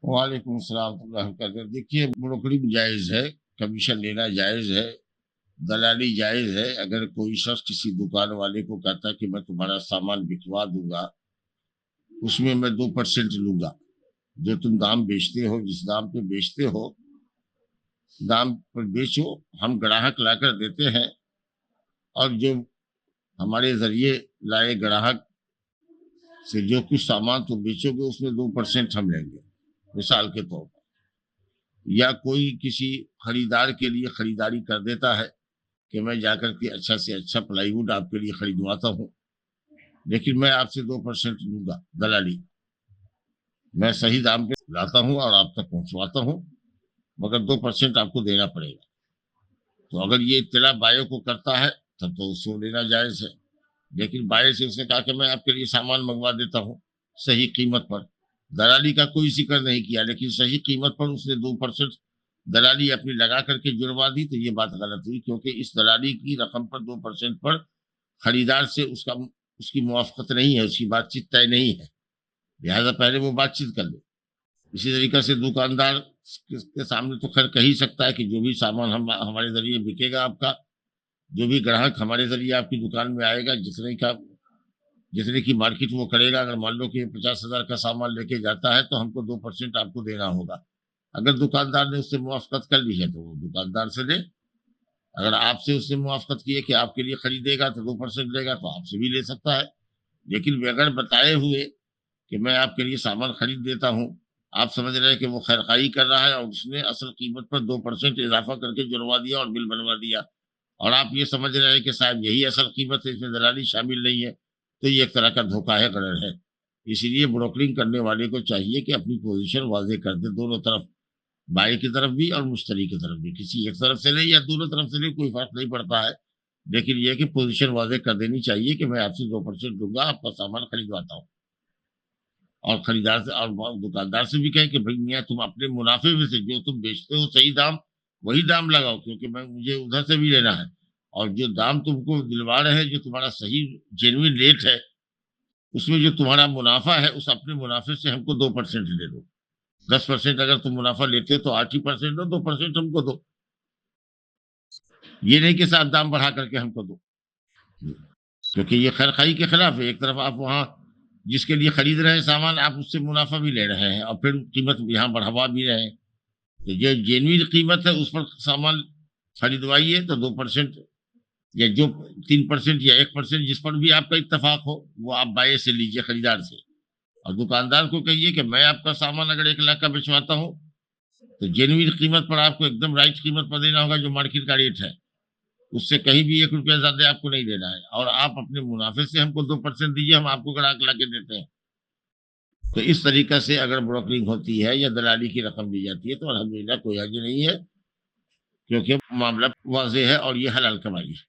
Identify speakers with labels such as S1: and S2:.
S1: وعلیکم السلام ورحمۃ اللہ وبرکاتہ۔ دیکھیے، بروکرنگ جائز ہے، کمیشن لینا جائز ہے، دلالی جائز ہے۔ اگر کوئی شخص کسی دکان والے کو کہتا ہے کہ میں تمہارا سامان بکوا دوں گا، اس میں 2% لوں گا، جو تم دام بیچتے ہو، جس دام پہ بیچتے ہو دام پر بیچو، ہم گراہک لا کر دیتے ہیں، اور جو ہمارے ذریعے لائے گراہک سے جو کچھ سامان تم بیچو گے اس میں 2% ہم لیں گے، مثال کے طور پر۔ یا کوئی کسی خریدار کے لیے خریداری کر دیتا ہے کہ میں جا کر کے اچھا سے اچھا پلائی ووڈ آپ کے لیے خریدواتا ہوں، لیکن میں آپ سے 2% لوں گا دلالی، میں صحیح دام پہ لاتا ہوں اور آپ تک پہنچواتا ہوں، مگر 2% آپ کو دینا پڑے گا۔ تو اگر یہ اطلاع بائیو کو کرتا ہے تب تو اس کو لینا جائز ہے، لیکن بائیو سے اس نے کہا کہ میں آپ کے لیے سامان منگوا دیتا ہوں صحیح قیمت پر، دلالی کا کوئی ذکر نہیں کیا، لیکن صحیح قیمت پر اس نے 2% دلالی اپنی لگا کر کے جڑوا دی، تو یہ بات غلط ہوئی، کیونکہ اس دلالی کی رقم پر 2% پر خریدار سے اس کی موافقت نہیں ہے، اس کی بات چیت طے نہیں ہے، لہٰذا پہلے وہ بات چیت کر لے۔ اسی طریقے سے دکاندار کے سامنے تو خیر کہہ ہی سکتا ہے کہ جو بھی سامان ہمارے ذریعے بکے گا، آپ کا جو بھی گراہک ہمارے ذریعے آپ کی دکان میں آئے گا، جتنے کی مارکیٹ وہ کرے گا، اگر مان لو کہ 50,000 کا سامان لے کے جاتا ہے تو ہم کو 2% آپ کو دینا ہوگا۔ اگر دکاندار نے اس سے موافقت کر لی ہے تو وہ دکاندار سے لے، اگر آپ سے اس نے موافقت کی ہے کہ آپ کے لیے خریدے گا تو 2% لے گا تو آپ سے بھی لے سکتا ہے، لیکن بغیر بتائے ہوئے کہ میں آپ کے لیے سامان خرید دیتا ہوں، آپ سمجھ رہے ہیں کہ وہ خیرخواہی کر رہا ہے اور اس نے اصل قیمت پر 2% اضافہ کر کے جڑوا دیا اور بل بنوا دیا، اور آپ یہ سمجھ رہے ہیں کہ صاحب یہی اصل قیمت ہے، اس میں دلالی شامل نہیں ہے، تو یہ ایک طرح کا دھوکہ ہے، غرر ہے۔ اسی لیے بروکرنگ کرنے والے کو چاہیے کہ اپنی پوزیشن واضح کر دے، دونوں طرف، بائی کی طرف بھی اور مشتری کی طرف بھی، کسی ایک طرف سے لے یا دونوں طرف سے لے کوئی فرق نہیں پڑتا ہے، لیکن یہ کہ پوزیشن واضح کر دینی چاہیے کہ میں آپ سے 2% دوں گا، آپ کا سامان خریدواتا ہوں، اور خریدار سے اور دکاندار سے بھی کہیں کہ بھائی میاں تم اپنے منافع میں سے جو تم بیچتے ہو صحیح دام وہی دام لگاؤ، کیونکہ مجھے ادھر سے بھی لینا ہے، اور جو دام تم کو دلوا رہے ہیں، جو تمہارا صحیح جینوین ریٹ ہے، اس میں جو تمہارا منافع ہے، اس اپنے منافع سے ہم کو 2% دے دو۔ 10% اگر تم منافع لیتے ہو تو 8% دو، 2% ہم کو دو، یہ نہیں کہ ساتھ دام بڑھا کر کے ہم کو دو، کیونکہ یہ خیر خائی کے خلاف ہے۔ ایک طرف آپ وہاں جس کے لیے خرید رہے ہیں سامان، آپ اس سے منافع بھی لے رہے ہیں اور پھر قیمت یہاں بڑھوا بھی رہے ہیں، تو جو جینوین قیمت ہے اس پر سامان خریدوائیے تو 2% یا جو 3% یا 1% جس پر بھی آپ کا اتفاق ہو وہ آپ بائیں سے لیجیے، خریدار سے، اور دکاندار کو کہیے کہ میں آپ کا سامان اگر 1 لاکھ کا بچواتا ہوں تو جینوین قیمت پر آپ کو ایک دم رائٹ قیمت پر دینا ہوگا، جو مارکیٹ کا ریٹ ہے، اس سے کہیں بھی 1 روپیہ زیادہ آپ کو نہیں دینا ہے، اور آپ اپنے منافع سے ہم کو 2% دیجیے، ہم آپ کو گراہک لا کے دیتے ہیں۔ تو اس طریقے سے اگر بروکرنگ ہوتی ہے یا دلالی کی رقم دی جاتی ہے تو الحمدللہ کوئی حرج نہیں ہے، کیونکہ معاملہ واضح ہے اور یہ حلال کمائی ہے۔